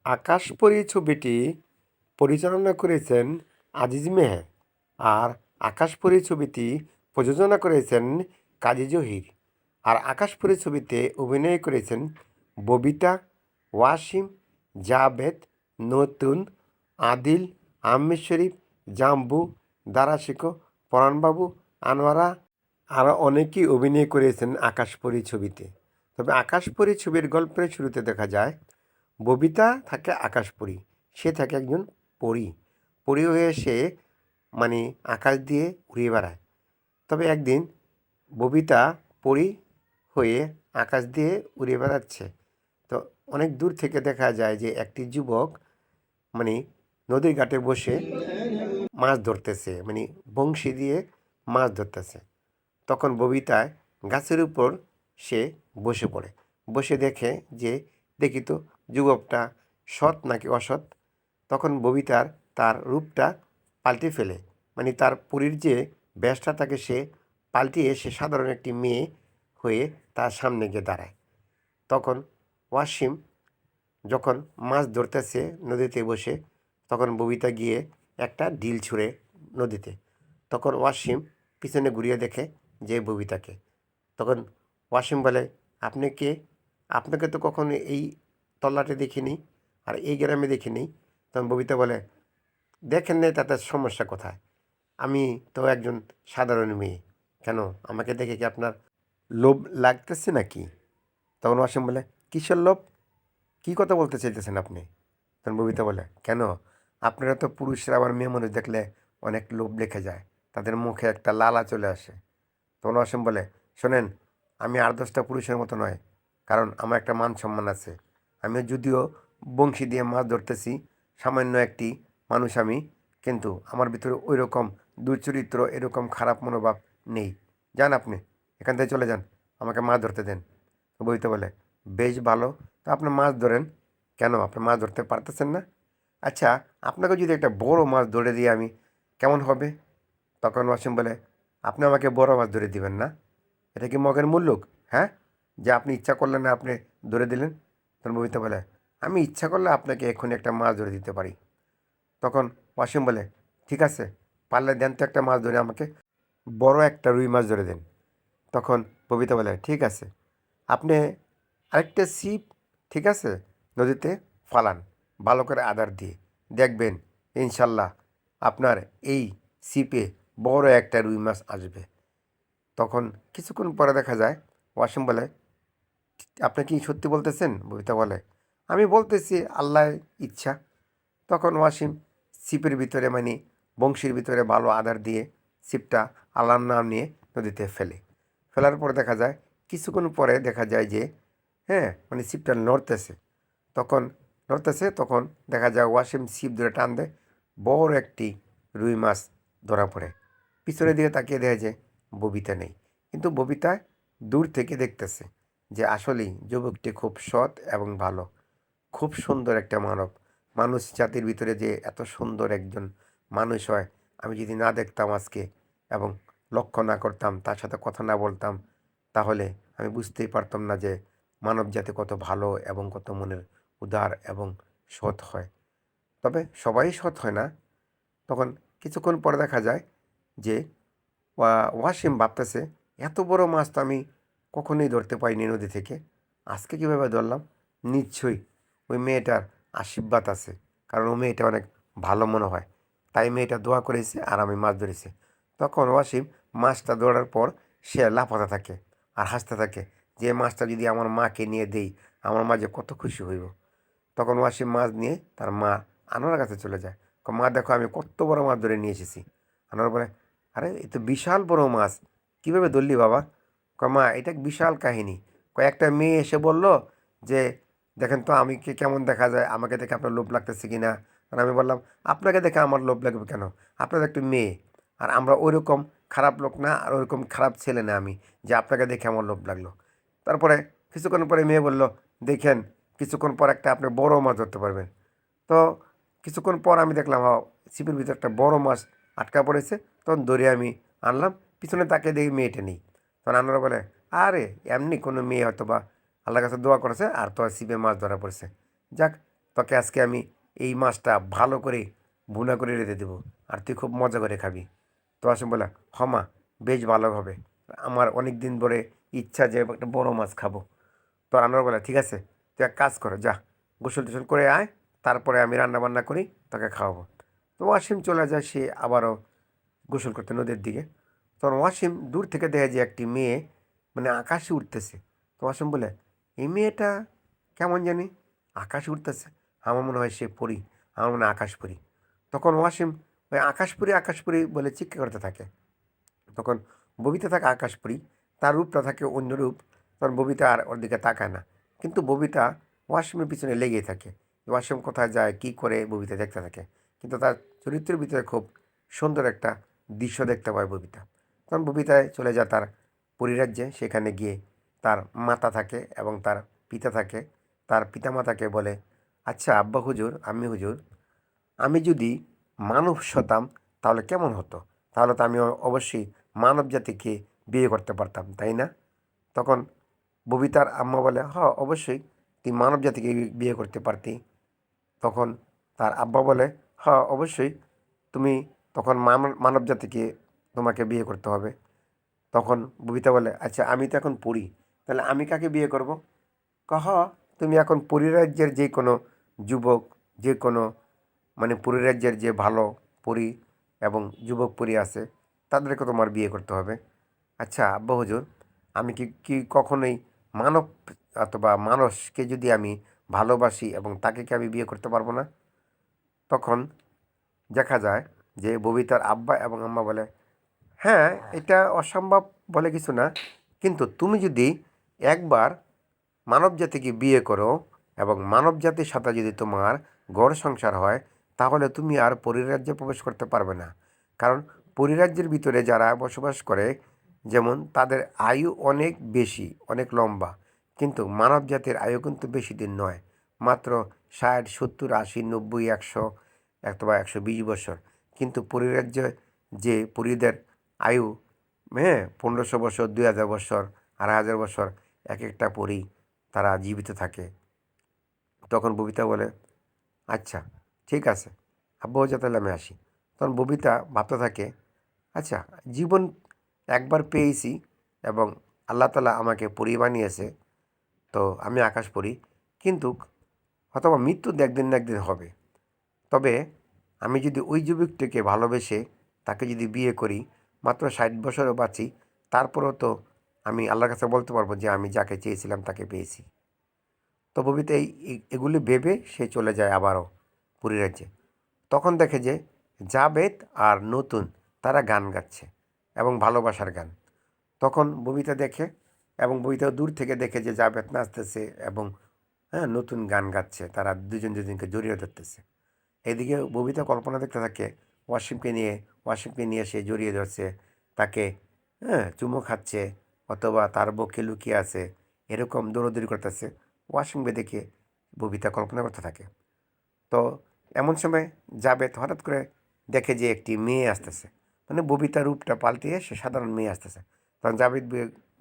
আকাশপরী ছবিটি পরিচালনা করেছেন আজিজ মেহের আর আকাশপরী ছবিটি প্রযোজনা করেছেন কাজী জহির আর আকাশপরী ছবিতে অভিনয় করেছেন ববিতা, ওয়াসিম, জাভেদ, নতুন, আদিল, আহমেদ শরীফ, জাম্বু, দারাশিকো, পরাণবাবু, আনোয়ারা আরও অনেকেই অভিনয় করেছেন আকাশপরী ছবিতে। তবে আকাশপরী ছবির গল্পের শুরুতে দেখা যায় ববিতা থাকে আকাশপরী, সে থাকে একজন পরী। পরী হয়ে সে মানে আকাশ দিয়ে উড়ে বেড়ায়। তবে একদিন ববিতা পরী হয়ে আকাশ দিয়ে উড়ে বেড়াচ্ছে। তো অনেক দূর থেকে দেখা যায় যে একটি যুবক মানে নদীর ঘাটে বসে মাছ ধরতেছে, মানে বংশী দিয়ে মাছ ধরতেছে। তখন ববিতায় গাছের উপর সে বসে পড়ে, বসে দেখে যে দেখি তো যুবকটা সৎ নাকি অসৎ। তখন ববিতার তার রূপটা পাল্টে ফেলে, মানে তার পরীর যে বেশটা তাকে সে পাল্টিয়ে সে সাধারণ একটি মেয়ে হয়ে তার সামনে গিয়ে দাঁড়ায়। তখন ওয়াসিম যখন মাছ ধরতেছে নদীতে বসে, তখন ববিতা গিয়ে একটা ঢিল ছুঁড়ে নদীতে। তখন ওয়াসিম পিছনে ঘুরিয়ে দেখে যে ববিতাকে। তখন ওয়াসিম বলে, আপনি কে? আপনাকে তো কখনো এই তল্লাটে দেখিনি, আর এই গ্রামে দেখিনি। তখন ববিতা বলে, দেখেন নাই তাতে সমস্যা কোথায়? আমি তো একজন সাধারণ মেয়ে, কেন আমাকে দেখে কি আপনার লোভ লাগতেছে নাকি? তখন ওয়াসিম বলে, কিসের লোভ? কী কথা বলতে চাইতেছেন আপনি? তখন ববিতা বলে, কেন আপনারা তো পুরুষরা আবার মেয়ে মানুষ দেখলে অনেক লোভ লেখে যায়, তাদের মুখে একটা লালা চলে আসে। তখন অসীম বলে, শোনেন, আমি আর 10টা পুরুষের মতো নয়, কারণ আমার একটা মান সম্মান আছে। আমি যদিও বংশী দিয়ে মাছ ধরতেছি, সামান্য একটি মানুষ আমি, কিন্তু আমার ভিতরে ওই রকম দুচরিত্র এরকম খারাপ মনোভাব নেই। যান আপনি, এখান থেকে চলে যান, আমাকে মাছ ধরতে দেন। বইতে বলে, বেশ ভালো, তো আপনি মাছ ধরেন। কেন আপনি মাছ ধরতে পারতেছেন না? আচ্ছা, আপনাকে যদি একটা বড় মাছ ধরে দিই আমি, কেমন হবে? তখন ওয়াসিম বলে, আপনি আমাকে বড় মাছ ধরে দিবেন না? এটা কি মগের মুল্লুক? হ্যাঁ, যে আপনি ইচ্ছা করলেন না আপনি ধরে দিলেন? তখন ববিতা বলে, আমি ইচ্ছা করলে আপনাকে এক্ষুনি একটা মাছ ধরে দিতে পারি। তখন ওয়াসিম বলে, ঠিক আছে, পারলে দেন তো একটা মাছ ধরে আমাকে, বড় একটা রুই মাছ ধরে দেন। তখন ববিতা বলে, ঠিক আছে, আপনি আরেকটা ছিপ, ঠিক আছে, নদীতে ফালান ভালো করে আদার দিয়ে, দেখবেন ইনশাল্লাহ আপনার এই ছিপে বড় একটা রুই মাছ আসবে। তখন কিছুক্ষণ পরে দেখা যায় ওয়াসিম বলে, আপনি কি সত্যি বলতেছেন? ববিতা বলে, আমি বলতেছি আল্লাহ ইচ্ছা। তখন ওয়াসিম ছিপের ভিতরে মানে বংশীর ভিতরে ভালো আদার দিয়ে ছিপটা আল্লাহর নাম নিয়ে নদীতে ফেলে। ফেলার পর দেখা যায় কিছুক্ষণ পরে দেখা যায় যে হ্যাঁ মানে ছিপটা নড়তেছে। তখন তখন দেখা যায় ওয়াসিম ছিপ ধরে টান দেয়, বড় একটি রুই মাছ ধরা পড়ে। পিছনের দিকে তাকিয়ে দেখা যায় ববিতা নেই, কিন্তু ববিতা দূর থেকে দেখতেছে যে আসলেই যুবকটি খুব সৎ এবং ভালো, খুব সুন্দর একটা মানব। মানুষ জাতির ভিতরে যে এত সুন্দর একজন মানুষ হয়, আমি যদি না দেখতাম আজকে এবং লক্ষ্য না করতাম, তার সাথে কথা না বলতাম, তাহলে আমি বুঝতেই পারতাম না যে মানব জাতি কত ভালো এবং কত মনের উদার এবং সৎ হয়। তবে সবাই সৎ হয় না। তখন কিছুক্ষণ পরে দেখা যায় যে ওয়াসিম ভাবতেছে, এত বড় মাছ তো আমি কখনোই ধরতে পারিনি নদী থেকে, আজকে কীভাবে ধরলাম? নিশ্চয়ই ওই মেয়েটার আশীর্বাদ আছে, কারণ ও মেয়েটা অনেক ভালো মনে হয়, তাই মেয়েটা দোয়া করেছে আর আমি মাছ ধরেছি। তখন ওয়াসিম মাছটা ধরার পর সে লাফাতে থাকে আর হাসতে থাকে যে মাছটা যদি আমার মাকে নিয়ে দেই, আমার মা যে কত খুশি হইব। তখন ওয়াসিম মাছ নিয়ে তার মা আনোয়ার কাছে চলে যায়, মা দেখো আমি কত বড় মাছ ধরে নিয়ে এসেছি। আনোয়ার বলে, আরে এ তো বিশাল বড় মাছ, কীভাবে ধরলি বাবা? মা এটা বিশাল কাহিনী, কয়েকটা মেয়ে এসে বলল যে দেখেন তো আমি কি কেমন দেখা যায়, আমাকে দেখে আপনার লোভ লাগতেছে কি না? আর আমি বললাম, আপনাকে দেখে আমার লোভ লাগবে কেন? আপনার একটু মেয়ে, আর আমরা ওইরকম খারাপ লোক না, আর ওইরকম খারাপ ছেলে না আমি, যে আপনাকে দেখে আমার লোভ লাগলো। তারপরে কিছুক্ষণ পরে মেয়ে বলল, দেখেন কিছুক্ষণ পর একটা আপনি বড় মাছ ধরতে পারবেন। তো কিছুক্ষণ পর আমি দেখলাম ছিপের ভিতরে একটা বড় মাছ আটকা পড়েছে। তখন ধরে আমি আনলাম, পিছনে তাকে দেখি মেয়েটা নেই। তখন আনারা বলে, আরে এমনি কোনো মেয়ে হয়তো বা আল্লাহর কাছে দোয়া করেছে আর তোর ছিপে মাছ ধরা পড়েছে, যাক। তোকে আজকে আমি এই মাছটা ভালো করে ভুনা করে রেঁধে দেবো, আর তুই খুব মজা করে খাবি। তো ওয়াসিম বলে, মা, বেশ ভালো হবে, আমার অনেক দিন ধরে ইচ্ছা যে একটা বড় মাছ খাবো। তো আনোয়ার বলে, ঠিক আছে, তুই এক কাজ কর, যা গোসল টোসল করে আয়, তারপরে আমি রান্না বান্না করি, তোকে খাওয়াবো। তো ওয়াসিম চলে যায়, সে আবারও গোসল করতে নদীর দিকে। তখন ওয়াসিম দূর থেকে দেখে যে একটি মেয়ে মানে আকাশে উঠতেছে। তো ওয়াসিম বলে, এই মেয়েটা কেমন জানি আকাশে উঠতেছে, আমার মনে হয় সে পরী, আমার মনে হয় আকাশ পরী। তখন ওয়াসিম ওই আকাশপুরী আকাশপুরী বলে চিৎকার করতে থাকে। তখন ববিতা থাকে আকাশপুরী, তার রূপটা থাকে অন্য রূপ। তখন ববিতা আর ওর দিকে তাকায় না, কিন্তু ববিতা ওয়াসিমের পিছনে লেগেই থাকে। ওয়াসিম কোথায় যায় কী করে ববিতা দেখতে থাকে, কিন্তু তার চরিত্রের ভিতরে খুব সুন্দর একটা দৃশ্য দেখতে পায় ববিতা। তখন ববিতায় চলে যায় তার পরিরাজ্যে, সেখানে গিয়ে তার মাতা থাকে এবং তার পিতা থাকে। তার পিতামাতাকে বলে, আচ্ছা আব্বা হুজুর, আমি হুজুর, আমি যদি মানুষ হতাম তাহলে কেমন হতো? তাহলে তো আমি অবশ্যই মানব জাতিকে বিয়ে করতে পারতাম, তাই না? তখন ববিতার আম্মা বলে, অবশ্যই তুই মানব জাতিকে বিয়ে করতে পারতি। তখন তার আব্বা বলে, অবশ্যই তুমি তখন মানব জাতিকে তোমাকে বিয়ে করতে হবে। তখন ববিতা বলে, আচ্ছা আমি তো এখন পড়ি, তাহলে আমি কাকে বিয়ে করব? তুমি এখন পরিরাজ্যের যে কোনো যুবক, যে কোনো মানে পরিরাজ্যের যে ভালো পরী এবং যুবক পরী আছে, তাদেরকে তোমার বিয়ে করতে হবে। আচ্ছা আব্বা হুজুর, আমি কি কি কখনোই মানব অথবা মানুষকে যদি আমি ভালোবাসি এবং তাকে কি আমি বিয়ে করতে পারবো না? তখন দেখা যায় যে ববিতার আব্বা এবং আম্মা বলে, হ্যাঁ, এটা অসম্ভব বলে কিছু না, কিন্তু তুমি যদি একবার মানব জাতিকে বিয়ে করো এবং মানব জাতির সাথে যদি তোমার ঘর সংসার হয়, তাহলে তুমি আর পরিরাজ্যে প্রবেশ করতে পারবে না। কারণ পরিরাজ্যের ভিতরে যারা বসবাস করে, যেমন তাদের আয়ু অনেক বেশি, অনেক লম্বা, কিন্তু মানব জাতির আয়ু কিন্তু বেশি দিন নয়, মাত্র 60, 70, 80, 90, 100 অথবা 120 বছর। কিন্তু পরিরাজ্যে যে পরিদের আয়ু, 1500 বছর, 2000 বছর, 2500 বছর, এক একটা পরী তারা জীবিত থাকে। তখন ববিতা বলে, আচ্ছা ঠিক আছে আব্বু হচ্ছে, তাহলে আমি আসি। তখন ববিতা ভাবতে থাকে, আচ্ছা জীবন একবার পেয়েছি এবং আল্লাহ তাআলা আমাকে পরী বানিয়েছে, তো আমি আকাশ পড়ি, কিন্তু অথবা মৃত্যু তো একদিন না একদিন হবে। তবে আমি যদি ওই যুবকটিকে ভালোবেসে তাকে যদি বিয়ে করি, মাত্র 60 বছরও বাঁচি, তারপরেও তো আমি আল্লাহর কাছে বলতে পারবো যে আমি যাকে চেয়েছিলাম তাকে পেয়েছি। তো ববিতা এগুলি ভেবে সে চলে যায় আবারও পুরীরাজ্যে। তখন দেখে যে জাবেদ আর নতুন তারা গান গাচ্ছে এবং ভালোবাসার গান। তখন ববিতা দেখে এবং ববিতা দূর থেকে দেখে যে জাবেদ নাচতেছে এবং নতুন গান গাচ্ছে, তারা দুজন দুজনকে জড়িয়ে ধরতেছে। এদিকে ববিতা কল্পনা দেখতে থাকে ওয়াসিমকে নিয়ে সে জড়িয়ে ধরছে, তাকে চুমু খাচ্ছে, অথবা তার বক্ষে লুকিয়ে আছে, এরকম দৌড়দৌড়ি করতেছে। ওয়াসিমকে দেখে ববিতা কল্পনা করতে থাকে। তো এমন সময় জাবেদ হঠাৎ করে দেখে যে একটি মেয়ে আসতেছে, মানে ববিতার রূপটা পাল্টিয়ে সে সাধারণ মেয়ে আসতেছে। তখন জাবেদ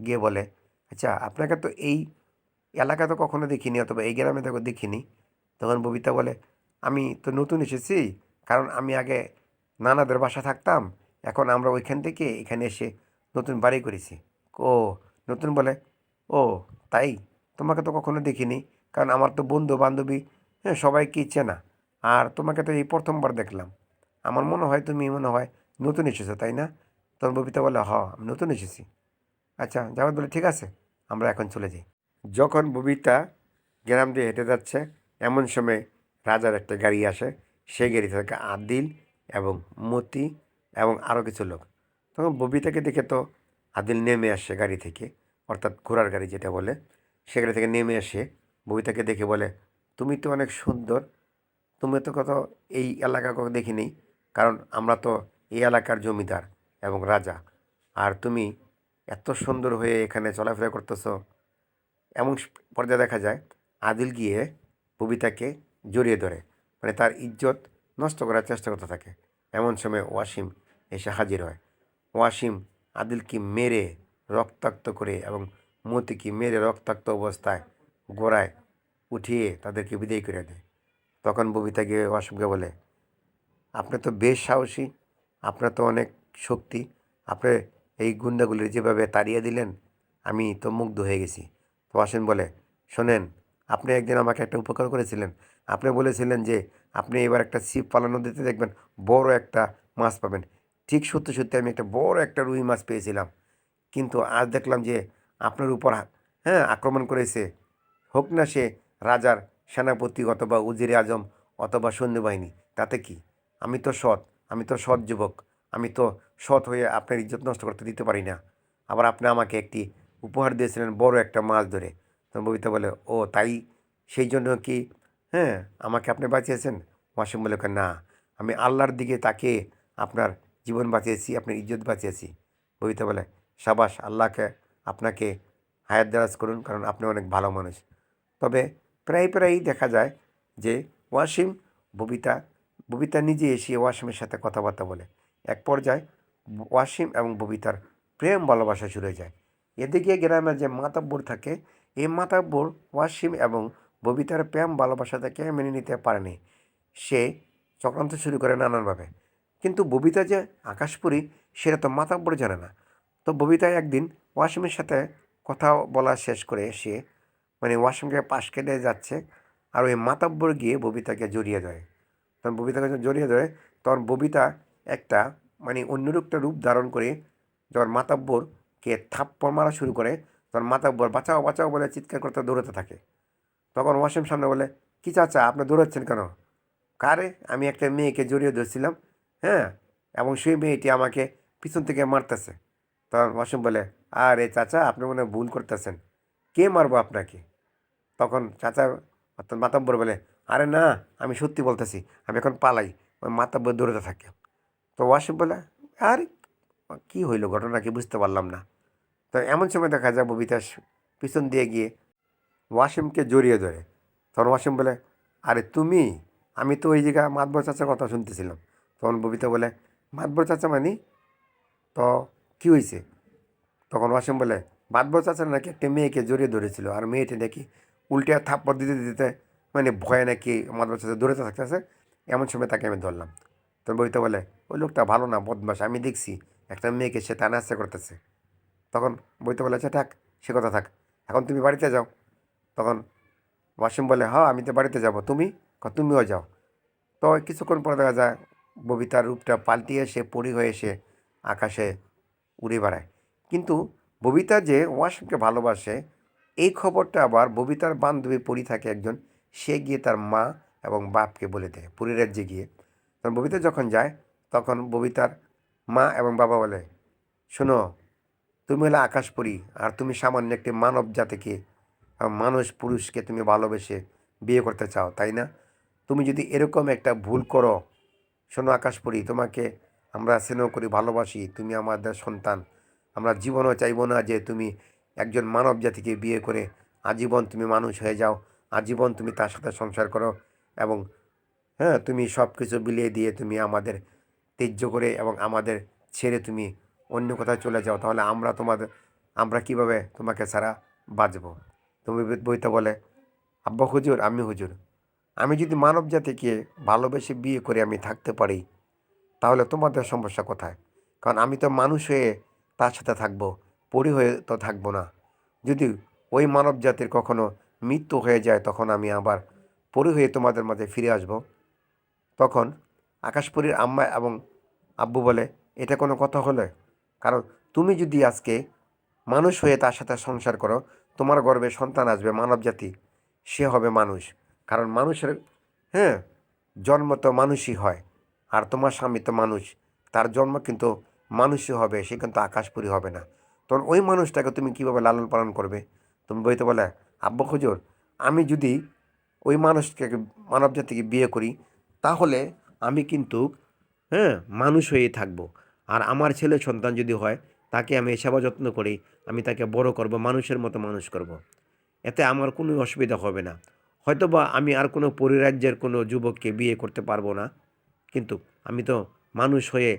গিয়ে বলে, আচ্ছা আপনাকে তো এই এলাকা তো কখনো দেখিনি, অথবা এই গ্রামে তো দেখিনি। তখন ববিতা বলে, আমি তো নতুন এসেছি, কারণ আমি আগে নানাদের বাসা থাকতাম, এখন আমরা ওইখান থেকে এখানে এসে নতুন বাড়ি করেছি। ও, নতুন বলে, ও তাই, তোমাকে তো কখনো দেখিনি, কারণ আমার তো বন্ধু বান্ধবী সবাইকে চেনা, আর তোমাকে তো এই প্রথমবার দেখলাম। আমার মনে হয় তুমি মনে হয় নতুন এসেছো, তাই না? তখন ববিতা বলে, আমি নতুন এসেছি। আচ্ছা জামাত বলে, ঠিক আছে, আমরা এখন চলে যাই। যখন ববিতা গ্রাম দিয়ে হেঁটে যাচ্ছে, এমন সময় রাজার একটা গাড়ি আসে, সেই গাড়ি থেকে আদিল এবং মতি এবং আরও কিছু লোক। তখন ববিতাকে দেখে তো আদিল নেমে আসে গাড়ি থেকে, অর্থাৎ ঘোড়ার গাড়ি যেটা বলে, সে গাড়ি থেকে নেমে এসে ববিতাকে দেখে বলে, তুমি তো অনেক সুন্দর, তুমি তো কত এই এলাকা কখনো দেখিনি, কারণ আমরা তো এই এলাকার জমিদার এবং রাজা, আর তুমি এত সুন্দর হয়ে এখানে চলাফেরা করতেছো। এমন পর্যায়ে দেখা যায় আদিল গিয়ে ববিতাকে জড়িয়ে ধরে, মানে তার ইজ্জত নষ্ট করার চেষ্টা করতে থাকে। এমন সময় ওয়াসিম এসে হাজির হয়। ওয়াসিম আদিলকে মেরে রক্তাক্ত করে এবং মতিকে মেরে রক্তাক্ত অবস্থায় গোড়ায় উঠিয়ে তাদেরকে বিদায় করে দেয়। তখন ববিতা গিয়ে ওয়াসিমকে বলে, আপনি তো বেশ সাহসী, আপনার তো অনেক শক্তি, আপনি এই গুন্ডাগুলির যেভাবে তাড়িয়ে দিলেন আমি তো মুগ্ধ হয়ে গেছি। তো ওয়াসিম বলে, শোনেন, আপনি একদিন আমাকে একটা উপকার করেছিলেন। আপনি বলেছিলেন যে আপনি এবার একটা ছিপ পালানো দিতে দেখবেন বড় একটা মাছ পাবেন। ঠিক সত্যি সত্যি আমি একটা বড় একটা রুই মাছ পেয়েছিলাম, কিন্তু আজ দেখলাম যে আপনার উপর আক্রমণ করেছে, হোক না সে রাজার সেনাপতি অথবা উজিরে আজম অথবা সৈন্যবাহিনী, তাতে কি? আমি তো সৎ, আমি তো সৎ যুবক, আমি তো সৎ হয়ে আপনার ইজ্জত নষ্ট করতে দিতে পারি না। আবার আপনি আমাকে একটি উপহার দিয়েছিলেন বড় একটা মাছ ধরে। তখন ববিতা বলে, ও তাই, সেই জন্য কি হ্যাঁ আমাকে আপনি বাঁচিয়েছেন? ওয়াসিম বলে, না, আমি আল্লাহর দিকে তাকিয়ে আপনার জীবন বাঁচিয়েছি, আপনার ইজ্জত বাঁচিয়েছি। ববিতা বলে, সাবাস, আল্লাহকে আপনাকে হায়াত দারাজ করুন, কারণ আপনি অনেক ভালো মানুষ। তবে প্রায়ই দেখা যায় যে ওয়াসিম ববিতা ববিতা নিজে এসে ওয়াসিমের সাথে কথাবার্তা বলে। এক পর্যায়ে ওয়াসিম এবং ববিতার প্রেম ভালোবাসা শুরু হয়ে যায়। এদিকে গ্রামের যে মাতব্বর থাকে, এই মাতব্বর ওয়াসিম এবং ববিতার প্রেম ভালোবাসাটাকে মেনে নিতে পারেনি। সে চক্রান্ত শুরু করে নানানভাবে। কিন্তু ববিতা যে আকাশপুরী সেটা তো মাতব্বর জানে না। তো ববিতা একদিন ওয়াসিমের সাথে কথা বলা শেষ করে সে ওয়াসিমকে পাশ কেটে যাচ্ছে, আর ওই মাতব্বর গিয়ে ববিতাকে জড়িয়ে ধরে। তখন ববিতাকে যখন জড়িয়ে ধরে, তখন ববিতা একটা অন্যরূপ একটা রূপ ধারণ করে যখন মাতব্বরকে থাপ্পড় মারা শুরু করে, তখন মাতব্বর বাঁচাও বাঁচাও বলে চিৎকার করতে দৌড়াতে থাকে। তখন ওয়াসিম সামনে বলে, কী চাচা, আপনি দৌড়াচ্ছেন কেন? কারে? আমি একটা মেয়েকে জড়িয়ে ধরছিলাম, হ্যাঁ, এবং সেই মেয়েটি আমাকে পিছন থেকে মারতেছে। তখন ওয়াসিম বলে, আরে চাচা, আপনি মনে হয় ভুল করতেছেন, কে মারবো আপনাকে? তখন চাচা অর্থাৎ মাতব্বর বলে, আরে না, আমি সত্যি বলতেছি, আমি এখন পালাই। ওই মাতব্বর দৌড়াতে থাকে। তো ওয়াসিম বলে, আরে কী হইলো, ঘটনা কি বুঝতে পারলাম না। তো এমন সময় দেখা যায় ববিতা পিছন দিয়ে গিয়ে ওয়াসিমকে জড়িয়ে ধরে। তখন ওয়াসিম বলে, আরে তুমি, আমি তো ওই জায়গায় মাতবর চাচার কথা শুনতেছিলাম। তখন ববিতা বলে, মাতবর চাচা মানে? তো কী হয়েছে? তখন ওয়াসিম বলে, মাতবর চাচা নাকি একটা মেয়েকে জড়িয়ে ধরেছিল, আর মেয়েটি নাকি উল্টে থাপ্পড় দিতে দিতে ভয়ে নাকি মাতবর চাচা দৌড়াতে থাকতেছে। এমন সময় তাকে আমি ধরলাম। তখন ববিতা বলে, ওই লোকটা ভালো না, বদমাস, আমি দেখছি একটা মেয়েকে সে টানা আসতে করতেছে। তখন ববিতা বলে, আচ্ছা থাক, সে কথা থাক, এখন তুমি বাড়িতে যাও। তখন ওয়াসিম বলে, হ্যাঁ আমি তো বাড়িতে যাব, তুমি? তুমিও যাও। তো কিছুক্ষণ পরে দেখা যায় ববিতার রূপটা পাল্টিয়ে সে পরি হয়ে এসে আকাশে উড়ে বেড়ায়। কিন্তু ববিতা যে ওয়াসিমকে ভালোবাসে, এই খবরটা আবার ববিতার বান্ধবী পরি থাকে একজন, সে গিয়ে তার মা এবং বাপকে বলে দেয় পুরী রাজ্যে গিয়ে। তখন ববিতা যখন যায়, তখন ববিতার মা এবং বাবা বলে, শোনো, তুমি হলে আকাশপুরী, আর তুমি সামান্য একটি মানব জাতিকে, মানুষ পুরুষকে তুমি ভালোবেসে বিয়ে করতে চাও, তাই না? তুমি যদি এরকম একটা ভুল করো, শোনো আকাশপুরী, তোমাকে আমরা স্নেহ করি, ভালোবাসি, তুমি আমাদের সন্তান। আমরা জীবনও চাইবো না যে তুমি একজন মানব জাতিকে বিয়ে করে আজীবন তুমি মানুষ হয়ে যাও, আজীবন তুমি তার সাথে সংসার করো, এবং তুমি সব কিছু বিলিয়ে দিয়ে তুমি আমাদের ত্যায্য করে এবং আমাদের ছেড়ে তুমি অন্য কোথাও চলে যাও, তাহলে আমরা কিভাবে তোমাকে ছাড়া বাঁচবো? তুমি বইতে বলে, আব্বা হুজুর, আমি হুজুর, আমি যদি মানব জাতিকে ভালোবেসে বিয়ে করে আমি থাকতে পারি, তাহলে তোমাদের সমস্যা কোথায়? কারণ আমি তো মানুষ হয়ে তার সাথে থাকবো, পরি হয়ে তো থাকবো না। যদি ওই মানব জাতির কখনো মৃত্যু হয়ে যায়, তখন আমি আবার পরি হয়ে তোমাদের মাঝে ফিরে আসব। তখন আকাশপুরীর আম্মা এবং আব্বু বলে, এটা কোনো কথা হলে? কারণ তুমি যদি আজকে মানুষ হয়ে তার সাথে সংসার করো, তোমার গর্ভে সন্তান আসবে মানব জাতি, সে হবে মানুষ। কারণ মানুষের হ্যাঁ জন্ম তো মানুষই হয়, আর তোমার স্বামী তো মানুষ, তার জন্ম কিন্তু মানুষই হবে, সে কিন্তু আকাশপুরী হবে না। তখন ওই মানুষটাকে তুমি কীভাবে লালন পালন করবে? তুমি বইতে বলে, আব্বা হুজুর, আমি যদি ওই মানুষকে মানব জাতিকে বিয়ে করি, তাহলে আমি কিন্তু মানুষ হয়েই থাকবো। আর আমার ছেলে সন্তান যদি হয়, তাকে আমি সেবা যত্ন করি, আমি তাকে বড় করব, মানুষের মতো মানুষ করব। এতে আমার কোনো অসুবিধা হবে না। হয়তোবা আমি আর কোনো পরিরাজ্যের কোনো যুবককে বিয়ে করতে পারবো না, কিন্তু আমি তো মানুষ হয়ে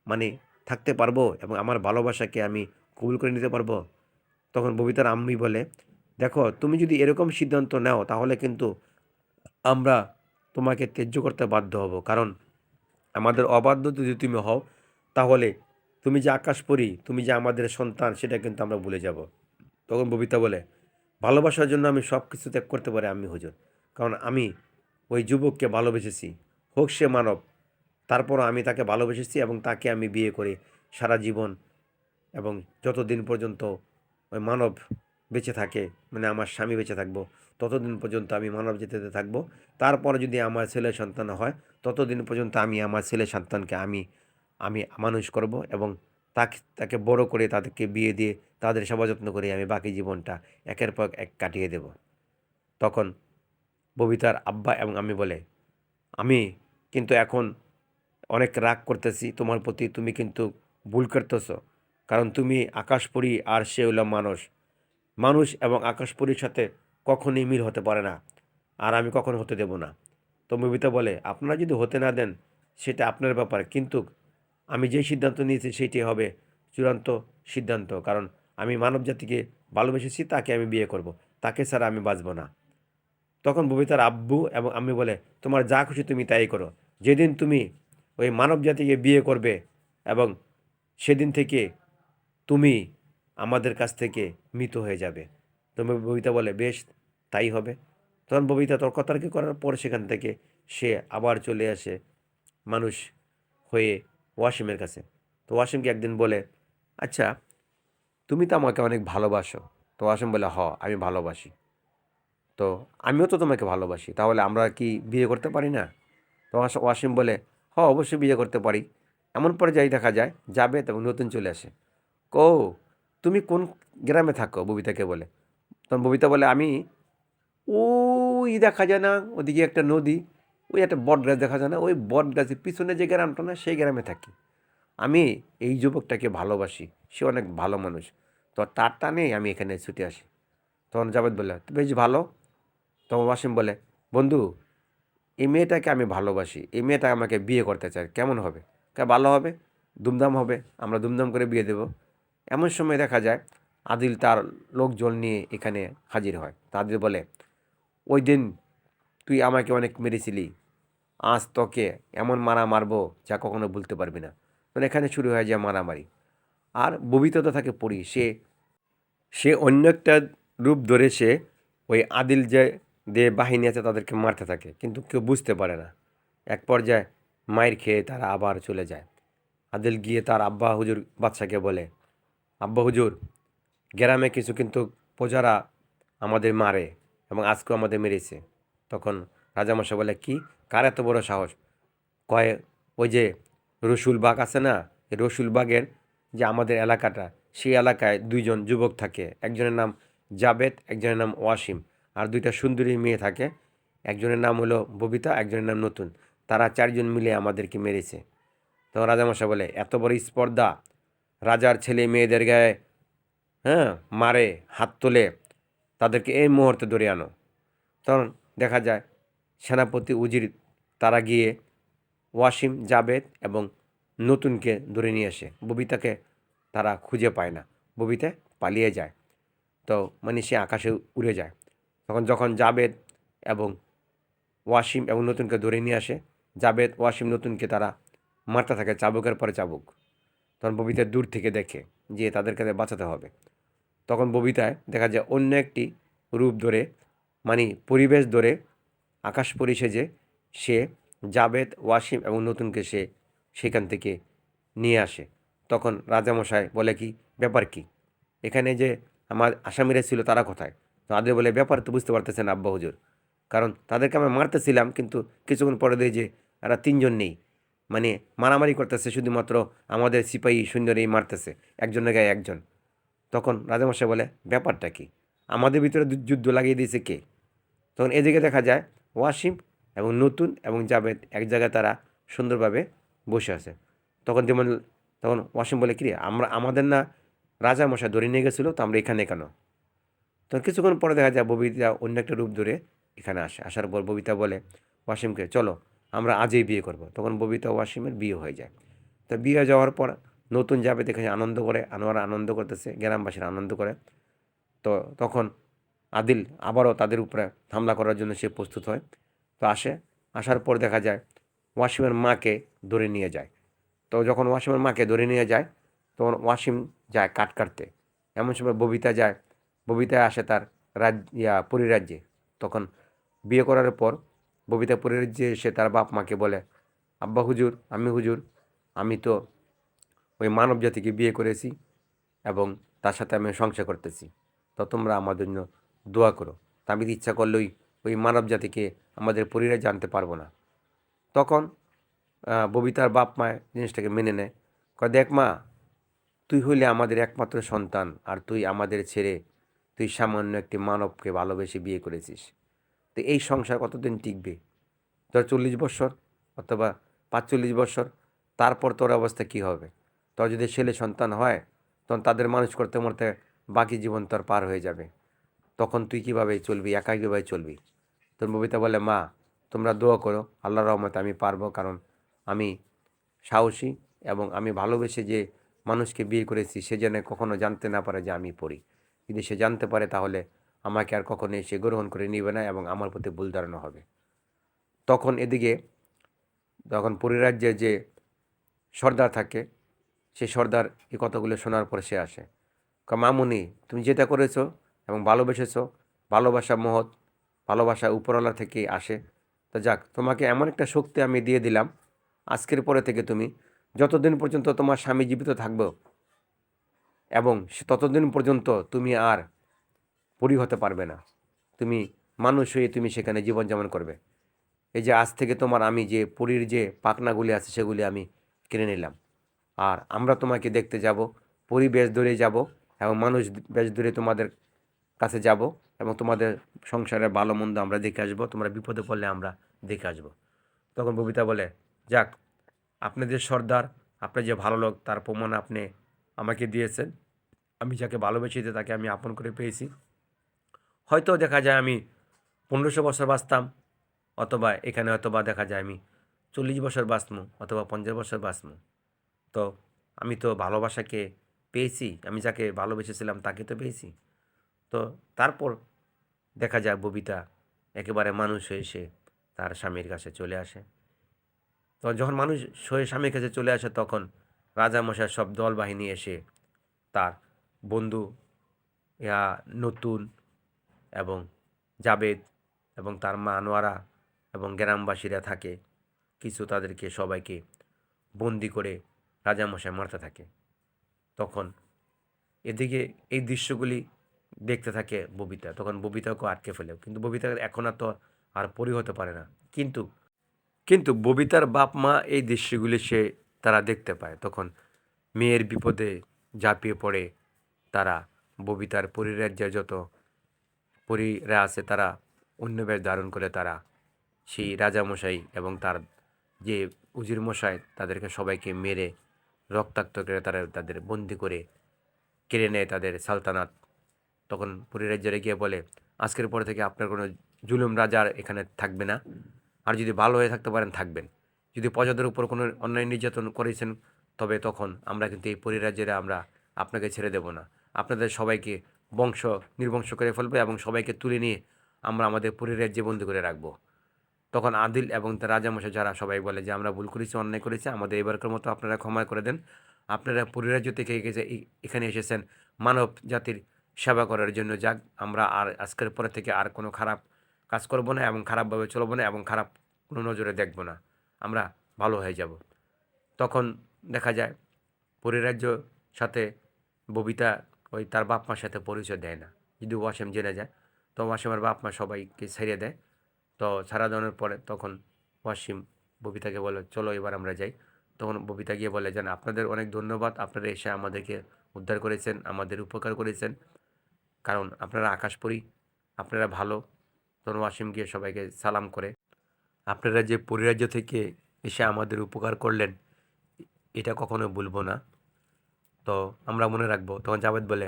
মানে থাকতে পারবো, এবং আমার ভালোবাসাকে আমি কবুল করে নিতে পারবো। তখন ববিতার আম্মি বলে, দেখো, তুমি যদি এরকম সিদ্ধান্ত নাও, তাহলে কিন্তু আমরা তোমাকে ত্যায্য করতে বাধ্য হব, কারণ আমাদের অবাধ্য যদি তুমি হও তাহলে তুমি যে আকাশপরী, তুমি যে আমাদের সন্তান, সেটা কিন্তু আমরা ভুলে যাব। তখন ববিতা বলে, ভালোবাসার জন্য আমি সব কিছু ত্যাগ করতে পারি আমি হুজুর, কারণ আমি ওই যুবককে ভালোবেসেছি, হোক সে মানব, তারপরও আমি তাকে ভালোবেসেছি এবং তাকে আমি বিয়ে করে সারা জীবন এবং যতদিন পর্যন্ত ওই মানব বেঁচে থাকে, মানে আমার স্বামী বেঁচে থাকবো, ততদিন পর্যন্ত আমি মানব যেতে থাকবো। তারপরে যদি আমার ছেলে সন্তান হয়, ততদিন পর্যন্ত আমি আমার ছেলে সন্তানকে আমি আমি মানুষ করব এবং তাকে তাকে বড় করে তাদেরকে বিয়ে দিয়ে তাদের সেবা যত্ন করে আমি বাকি জীবনটা একের পর এক কাটিয়ে দেব। তখন ববিতার আব্বা এবং আমি বলে, আমি কিন্তু এখন অনেক রাগ করতেছি তোমার প্রতি, তুমি কিন্তু ভুল করতেছো, কারণ তুমি আকাশপরী আর সে হলো মানুষ। মানুষ এবং আকাশপরীর সাথে কখনোই মিল হতে পারে না, আর আমি কখনো হতে দেব না। তো ববিতা বলে, আপনারা যদি হতে না দেন সেটা আপনার ব্যাপার, কিন্তু আমি যেই সিদ্ধান্ত নিয়েছি সেইটাই হবে চূড়ান্ত সিদ্ধান্ত, কারণ আমি মানব জাতিকে ভালোবেসেছি, তাকে আমি বিয়ে করব, তাকে ছাড়া আমি বাঁচব না। তখন ববিতার আব্বু এবং আমি বলে, তোমার যা খুশি তুমি তাই করো, যেদিন তুমি ওই মানব জাতিকে বিয়ে করবে এবং সেদিন থেকে তুমি আমাদের কাছ থেকে মৃত হয়ে যাবে। তুমি ববিতা বলে, বেশ তাই হবে। তখন ববিতা তর্কাতর্কি করার পর সেখান থেকে সে আবার চলে আসে মানুষ হয়ে ওয়াসিমের কাছে। তো ওয়াসিমকে একদিন বলে, আচ্ছা তুমি তো আমাকে অনেক ভালোবাসো। তো ওয়াসিম বলে, আমি ভালোবাসি, তো আমিও তো তোমাকে ভালোবাসি, তাহলে আমরা কি বিয়ে করতে পারি না? তো ওয়াসিম বলে, অবশ্যই বিয়ে করতে পারি। এমন পর্যায়ে দেখা যায় জাবেদ এবং নতুন চলে আসে। ও, তুমি কোন গ্রামে থাকো? ববিতাকে বলে। তখন ববিতা বলে, আমি ওই দেখা যায় না ওদিকে একটা নদী, ওই একটা বট গাছ দেখা যায় না, ওই বট গাছের পিছনে যে গ্রামটা না, সেই গ্রামে থাকি। আমি এই যুবকটাকে ভালোবাসি, সে অনেক ভালো মানুষ, তো তার টানে আমি এখানে ছুটে আসি। তখন জাবেদ বলে, বেশ ভালো। তখন ওয়াসিম বলে, বন্ধু, এই মেয়েটাকে আমি ভালোবাসি, এই মেয়েটা আমাকে বিয়ে করতে চায়, কেমন হবে? ভালো হবে, দুমদাম হবে, আমরা দুমদাম করে বিয়ে দেব। এমন সময় দেখা যায় আদিল তার লোকজন নিয়ে এখানে হাজির হয়। তা আদিল বলে, ওই দিন তুই আমাকে অনেক মেরেছিলি, আজ তোকে এমন মারা মারবো যা কখনো ভুলতে পারবি না। মানে এখানে শুরু হয়ে যায় মারামারি। আর ববিতা তো থাকে পড়ি, সে সে অন্য একটা রূপ ধরে সে ওই আদিল যে বাহিনী আছে তাদেরকে মারতে থাকে, কিন্তু কেউ বুঝতে পারে না। এক পর্যায়ে মায়ের খেয়ে তারা আবার চলে যায়। আদিল গিয়ে তার আব্বা হুজুর বাদশাকে বলে, আব্বা হুজুর, গ্রামে কিছু কিন্তু প্রজারা আমাদের মারে এবং আজকেও আমাদের মেরেছে। তখন রাজামশাই বলে, কি, কার এত বড় সাহস? কয়, ওই যে রসুলবাগ আছে না, এই রসুলবাগের যে আমাদের এলাকাটা, সেই এলাকায় দুইজন যুবক থাকে, একজনের নাম জাবেদ, একজনের নাম ওয়াসিম, আর দুইটা সুন্দরী মেয়ে থাকে, একজনের নাম হলো ববিতা, একজনের নাম নতুন। তারা চারজন মিলে আমাদেরকে মেরেছে। তখন রাজামশাই বলে, এত বড় স্পর্ধা, রাজার ছেলে মেয়েদের গায়ে হ্যাঁ মারে, হাত তোলে, তাদেরকে এই মুহূর্তে ধরে আনো। তখন দেখা যায় সেনাপতি উজির তারা গিয়ে ওয়াসিম, জাবেদ এবং নতুনকে ধরে নিয়ে আসে। ববিতাকে তারা খুঁজে পায় না, ববিতা পালিয়ে যায়। তো মানে সে আকাশে উড়ে যায়। যখন জাবেদ এবং ওয়াসিম এবং নতুনকে ধরে নিয়ে আসে, জাবেদ, ওয়াসিম, নতুনকে তারা মারতে থাকে চাবুকের পরে চাবুক। তখন ববিতা দূর থেকে দেখে যে তাদেরকে বাঁচাতে হবে। তখন ববিতায় দেখা যায় অন্য একটি রূপ ধরে, মানে পরিবেশ ধরে, আকাশ পরি সেজে সে জাবেদ, ওয়াসিম এবং নতুনকে সে সেখান থেকে নিয়ে আসে। তখন রাজামশাই বলে, কি ব্যাপার, কি এখানে যে আমার আসামিরা ছিল তারা কোথায়? তো আদে বলে, ব্যাপার তো বুঝতে পারতেছেন আব্বা হুজুর, কারণ তাদেরকে আমরা মারতেছিলাম, কিন্তু কিছুক্ষণ পরে দিয়ে যে এরা তিনজন নেই, মানে মারামারি করতেছে, শুধুমাত্র আমাদের সিপাহী সৈন্যরেই মারতেছে, একজনের গায়ে একজন। তখন রাজামশাই বলে, ব্যাপারটা কি, আমাদের ভিতরে যুদ্ধ লাগিয়ে দিয়েছে কে? তখন এদিকে দেখা যায় ওয়াসিম এবং নতুন এবং জাবেদ এক জায়গায় তারা সুন্দরভাবে বসে আছে। তখন যেমন তখন ওয়াসিম বলে, কিরে, আমাদের না রাজামশাই ধরে নিয়ে গেছিলো, তো আমরা এখানে কেন? তখন কিছুক্ষণ পরে দেখা যায় ববিতা অন্য একটা রূপ ধরে এখানে আসে। আসার পর ববিতা বলে ওয়াসিমকে, চলো আমরা আজই বিয়ে করব। তখন ববিতা ওয়াসিমের বিয়ে হয়ে যায়। তো বিয়ে হয়ে যাওয়ার পর নতুন যাবে দেখে আনন্দ করে, আনোয়ারা আনন্দ করতেছে, গ্রামবাসীরা আনন্দ করে। তো তখন আদিল আবারও তাদের উপরে হামলা করার জন্য সে প্রস্তুত হয়। তো আসে আসার পর দেখা যায় ওয়াসিমের মাকে ধরে নিয়ে যায়। তো যখন ওয়াসিমের মাকে ধরে নিয়ে যায় তখন ওয়াসিম যায় কাঠ কাটতে। এমন সময় ববিতা যায়, ববিতা আসে তার পরিরাজ্যে। তখন বিয়ে করার পর ববিতা পরিরাজ্যে এসে তার বাপ মাকে বলে, আব্বা হুজুর, হুজুর, আমি তো ওই মানব জাতিকে বিয়ে করেছি এবং তার সাথে আমি সংসার করতেছি, তো তোমরা আমাদের জন্য দোয়া করো। তা আমি ইচ্ছা করলেই ওই মানব জাতিকে আমাদের পরিরাজ্যে আনতে পারবো না। তখন ববিতার বাপ মা জিনিসটাকে মেনে নেয়। কয়, দেখ মা, তুই হইলে আমাদের একমাত্র সন্তান, আর তুই আমাদের ছেড়ে তুই সামান্য একটি মানবকে ভালোবেসে বিয়ে করেছিস। তো এই সংসার কতদিন টিকবে? তোর 40 বছর অথবা 45 বছর, তারপর তোর অবস্থা কী হবে? তোর যদি ছেলে সন্তান হয় তখন তাদের মানুষ করতে মরতে বাকি জীবন তোর পার হয়ে যাবে। তখন তুই কীভাবে চলবি? একাই কীভাবে চলবি? তোর ববিতা বলে, মা, তোমরা দোয়া করো, আল্লাহর রহমতে আমি পারবো, কারণ আমি সাহসী এবং আমি ভালোবেসে যে মানুষকে বিয়ে করেছি সে যেন কখনো জানতে না পারে যে আমি পড়ি। যদি সে জানতে পারে তাহলে আমাকে আর কখনোই সে গ্রহণ করে নিবে না এবং আমার প্রতি ভুল ধারণা হবে। তখন এদিকে পরিরাজ্যের যে সর্দার থাকে, সে সর্দার এই কথাগুলো শোনার পর সে আসে। মামুনি, তুমি যেটা করেছো এবং ভালোবেসেছো, ভালোবাসা মহৎ, ভালোবাসা উপরওয়ালা থেকে আসে। তো যাক, তোমাকে এমন একটা শক্তি আমি দিয়ে দিলাম, আজকের পরে থেকে তুমি যতদিন পর্যন্ত তোমার স্বামী জীবিত থাকবে এবং ততদিন পর্যন্ত তুমি আর পরি হতে পারবে না। তুমি মানুষ হয়ে তুমি সেখানে জীবনযাপন করবে। এই যে আজ থেকে তোমার আমি যে পরীর যে পাখনাগুলি আছে সেগুলি আমি কিনে নিলাম, আর আমরা তোমাকে দেখতে যাব, পরী বেশ ধরে যাব এবং মানুষ বেশ ধরে তোমাদের কাছে যাব এবং তোমাদের সংসারের ভালো মন্দ আমরা দেখে আসবো, তোমরা বিপদে পড়লে আমরা দেখে আসবো। তখন ববিতা বলে, যাক, আপনাদের সর্দার, আপনার যে ভালো লোক তার প্রমাণ আপনি আমাকে দিয়েছেন। আমি যাকে ভালোবেসেছি তাকে আমি আপন করে পেয়েছি। হয়তো দেখা যায় আমি 1500 বছর বাঁচতাম, অথবা এখানে হয়তো বা দেখা যায় আমি 40 বছর বাঁচমু অথবা 50 বছর বাঁচমু। তো আমি তো ভালোবাসাকে পেয়েছি, আমি যাকে ভালোবেসেছিলাম তাকে তো পেয়েছি। তো তারপর দেখা যায় ববিতা একেবারে মানুষ হয়ে সে তার স্বামীর কাছে চলে আসে। তো যখন মানুষ হয়ে স্বামীর কাছে চলে আসে তখন রাজামশাই সব দল বাহিনী এসে তার বন্ধু নতুন এবং জাবেদ এবং তার মা আনোয়ারা এবং গ্রামবাসীরা থাকে কিছু, তাদেরকে সবাইকে বন্দি করে রাজামশাই মারতে থাকে। তখন এদিকে এই দৃশ্যগুলি দেখতে থাকে ববিতা। তখন ববিতাকেও আটকে ফেলে, কিন্তু ববিতা এখন আর তো আর পরি হতে পারে না। কিন্তু কিন্তু ববিতার বাপ মা এই দৃশ্যগুলি তারা দেখতে পায়। তখন মেয়ের বিপদে ঝাঁপিয়ে পড়ে তারা ববিতার পরিরাজ্যের যত পরীরা আছে তারা অন্য বেশ ধারণ করে তারা সেই রাজামশাই এবং তার যে উজির মশাই তাদেরকে সবাইকে মেরে রক্তাক্ত করে তারা তাদের বন্দি করে কেড়ে নেয় তাদের সালতানাত। তখন পরিরাজ্যেরা গিয়ে বলে, আজকের পর থেকে আপনার কোনো জুলুম রাজার এখানে থাকবে না, আর যদি ভালো হয়ে থাকতে পারেন থাকবেন। যদি প্রজাদের উপর কোনো অন্যায় নির্যাতন করেছেন তবে তখন আমরা কিন্তু এই পরিরাজ্যেরা আমরা আপনাকে ছেড়ে দেব না, আপনাদের সবাইকে বংশ নির্বংশ করে ফেলবো এবং সবাইকে তুলে নিয়ে আমরা আমাদের পরিরাজ্যে বন্দি করে রাখবো। তখন আদিল এবং তার রাজামশাই যারা সবাই বলে যে আমরা ভুল করেছি, অন্যায় করেছি, আমাদের এবারকার মতো আপনারা ক্ষমা করে দেন। আপনারা পরিরাজ্য থেকে এখানে এসেছেন মানব জাতির সেবা করার জন্য। যাক, আমরা আর আজকের পরে থেকে আর কোনো খারাপ কাজ করব না এবং খারাপভাবে চলবো না এবং খারাপ কোনো নজরে দেখব না, আমরা ভালো হয়ে যাব। তখন দেখা যায় পরিরাজ্য সাথে ববিতা ওই তার বাপ মার সাথে পরিচয় দেয় না। যদি ওয়াসিম জেনে যায় তো ওয়াসিমের বাপ মা সবাইকে ছেড়ে দেয়। তো ছাড়া দেওয়ার পরে তখন ওয়াসিম ববিতাকে বলে, চলো এবার আমরা যাই। তখন ববিতা গিয়ে বলে, যেন আপনাদের অনেক ধন্যবাদ, আপনারা এসে আমাদেরকে উদ্ধার করেছেন, আমাদের উপকার করেছেন, কারণ আপনারা আকাশপরী, আপনারা ভালো। তখন ওয়াসিম গিয়ে সবাইকে সালাম করে, আপনারা যে পরিরাজ্য থেকে এসে আমাদের উপকার করলেন এটা কখনো ভুলবো না, তো আমরা মনে রাখবো। তখন জাভেদ বলে,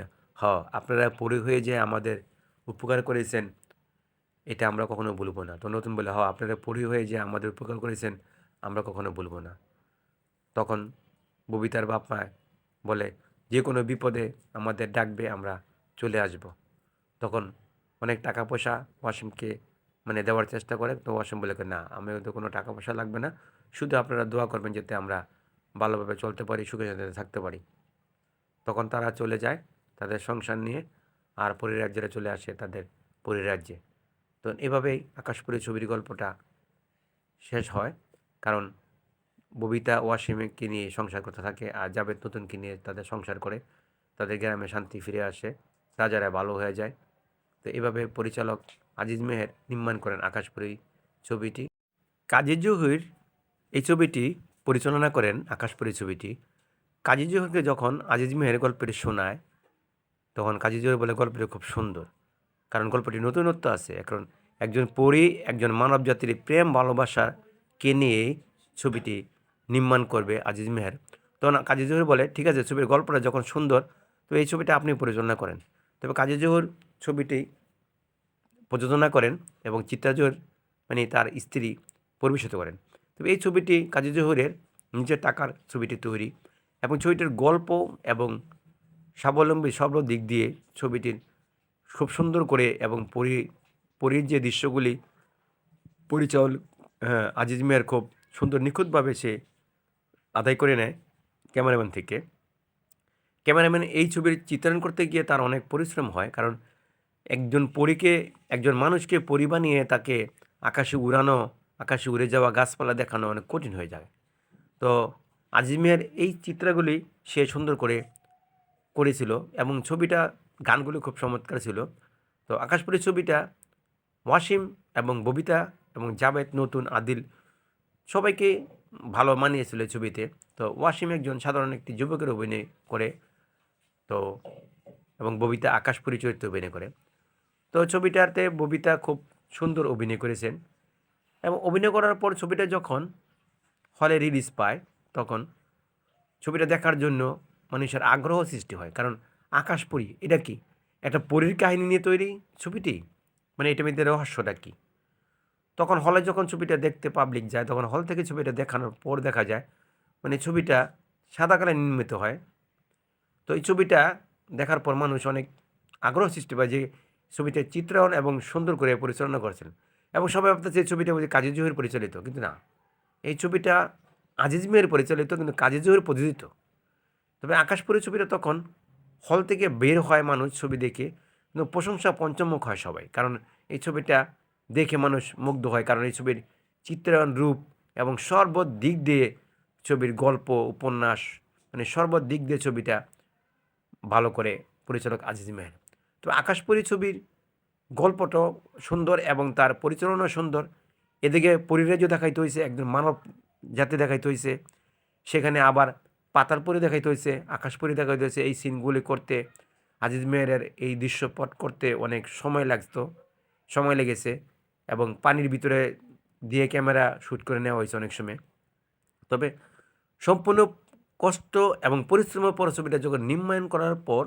আপনারা পরি হয়ে যে আমাদের উপকার করেছেন এটা আমরা কখনো ভুলবো না। তো নতুন বলে, আপনারা পরি হয়ে যে আমাদের উপকার করেছেন আমরা কখনো ভুলবো না। তখন ববিতার বাপ মা বলে, যে কোনো বিপদে আমাদের ডাকবে, আমরা চলে আসব। তখন অনেক টাকা পয়সা ওয়াসিমকে মানে দেওয়ার চেষ্টা করে, তো ওয়াসিম বলে না, আমার তো কোনো টাকা পয়সা লাগবে না, শুধু আপনারা দোয়া করবেন যাতে আমরা ভালোভাবে চলতে পারি, সুখে শান্তিতে থাকতে পারি। তখন তারা চলে যায় তাদের সংসার নিয়ে, আর পরিরাজ্যেরা চলে আসে তাদের পরিরাজ্যে। তো এভাবেই আকাশপুরী ছবির গল্পটা শেষ হয়। কারণ ববিতা ওয়াসিমকে নিয়ে সংসার করতে থাকে, আর জাভেদ নতুনকে নিয়ে তাদের সংসার করে, তাদের গ্রামে শান্তি ফিরে আসে, রাজারা ভালো হয়ে যায়। তো এভাবে পরিচালক আজিজ মেহের নির্মাণ করেন আকাশপুরী ছবিটি। কাজী জহির এই ছবিটি পরিচালনা করেন, আকাশপুরী ছবিটি। কাজী জহিরকে যখন আজিজ মেহের গল্পটি শোনায়, তখন কাজী জহির বলে গল্পটি খুব সুন্দর, কারণ গল্পটি নতুনত্ব আছে। এখন একজন পরী একজন মানব জাতির প্রেম ভালোবাসাকে নিয়ে ছবিটি নির্মাণ করবে আজিজ মেহের। তখন কাজী জহির বলে ঠিক আছে, ছবির গল্পটা যখন সুন্দর, তো এই ছবিটা আপনি পরিচালনা করেন। তবে কাজী জহির ছবিটি প্রযোজনা করেন এবং চিত্রা জহির মানে তার স্ত্রী পরিবেশিত করেন। তবে এই ছবিটি কাজী জহিরের নিজের টাকার ছবিটি তৈরি, এবং ছবিটির গল্প এবং স্বাবলম্বী সব দিক দিয়ে ছবিটির খুব সুন্দর করে, এবং পরীর যে দৃশ্যগুলি পরিচালক আজিজ মিয়ার খুব সুন্দর নিখুঁতভাবে সে আদায় করে নেয় ক্যামেরাম্যান থেকে। ক্যামেরাম্যান এই ছবির চিত্রায়ন করতে গিয়ে তার অনেক পরিশ্রম হয়, কারণ একজন পরীকে, একজন মানুষকে পরী বানিয়ে তাকে আকাশে উড়ানো, আকাশে উড়ে যাওয়া গাছপালা দেখানো অনেক কঠিন হয়ে যায়। তো আজিজ মিয়ার এই চিত্রগুলি সে সুন্দর করে করেছিল, এবং ছবিটা গানগুলি খুব চমৎকার ছিল। তো আকাশপুরী ছবিটা ওয়াসিম এবং ববিতা এবং জাভেদ, নতুন, আদিল সবাইকে ভালো মানিয়েছিল এই ছবিতে। তো ওয়াসিম একজন সাধারণ একটি যুবকের অভিনয় করে, তো এবং ববিতা আকাশপুরী চরিত্রে অভিনয় করে। তো ছবিটাতে ববিতা খুব সুন্দর অভিনয় করেছেন, এবং অভিনয় করার পর ছবিটা যখন হলে রিলিজ পায়, তখন ছবিটা দেখার জন্য মানুষের আগ্রহ সৃষ্টি হয়। কারণ আকাশপুরী এটা কি, একটা পরীর কাহিনী নিয়ে তৈরি ছবিটি, মানে এটার মধ্যে রহস্যটা কী। তখন হলে যখন ছবিটা দেখতে পাবলিক যায়, তখন হল থেকে ছবিটা দেখানোর পর দেখা যায় মানে ছবিটা সাদা কালার নির্মিত হয়। তো এই ছবিটা দেখার পর মানুষ অনেক আগ্রহ সৃষ্টি পায় যে ছবিটা চিত্রায়ন এবং সুন্দর করে পরিচালনা করেছেন, এবং সবাই ভাবতেছে এই ছবিটা বলছে কাজী জহির পরিচালিত, কিন্তু না, এই ছবিটা আজিজ মিয়ার পরিচালিত, কিন্তু কাজী জহির প্রযোজিত। তবে আকাশপুরী ছবিটা তখন হল থেকে বের হয় মানুষ ছবি দেখে, কিন্তু প্রশংসা পঞ্চমুখ হয় সবাই, কারণ এই ছবিটা দেখে মানুষ মুগ্ধ হয়, কারণ এই ছবির চিত্রায়ন, রূপ এবং সর্বদিক দিয়ে ছবির গল্প, উপন্যাস, মানে সর্বদিক দিয়ে ছবিটা ভালো করে পরিচালক আজিজ মেহের। তো আকাশপুরী ছবির গল্পটাও সুন্দর এবং তার পরিচালনাও সুন্দর। এদিকে পরিরাজ্য দেখাইতে হয়েছে, একজন মানব জাতি দেখাইতে হয়েছে, সেখানে আবার পাতালপুরি দেখাইতে হয়েছে, আকাশপুরী দেখাইতে হয়েছে। এই সিনগুলি করতে আজিজ মেহেরের এই দৃশ্যপট করতে অনেক সময় লেগেছে, এবং পানির ভিতরে দিয়ে ক্যামেরা শ্যুট করে নেওয়া হয়েছে অনেক সময়। তবে সম্পূর্ণ কষ্ট এবং পরিশ্রমের পর ছবিটা যখন নির্মাণ করার পর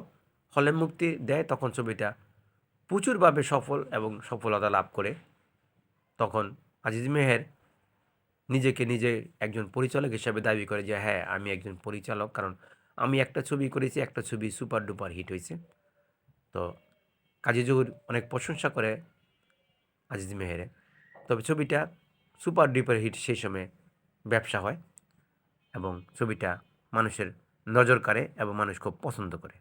হলে মুক্তি দেয়, তখন ছবিটা প্রচুরভাবে সফল এবং সফলতা লাভ করে। তখন আজিজ মেহের নিজেকে নিজে একজন পরিচালক হিসাবে দাবি করে যে হ্যাঁ, আমি একজন পরিচালক, কারণ আমি একটা ছবি করেছি, একটা ছবি সুপার ডুপার হিট হয়েছে। তো কাজী জহুর অনেক প্রশংসা করে আজিজ মেহেরে। তবে ছবিটা সুপার ডুপার হিট সেই সময় ব্যবসা হয়, এবং ছবিটা মানুষের নজর কাড়ে এবং মানুষ খুব পছন্দ করে।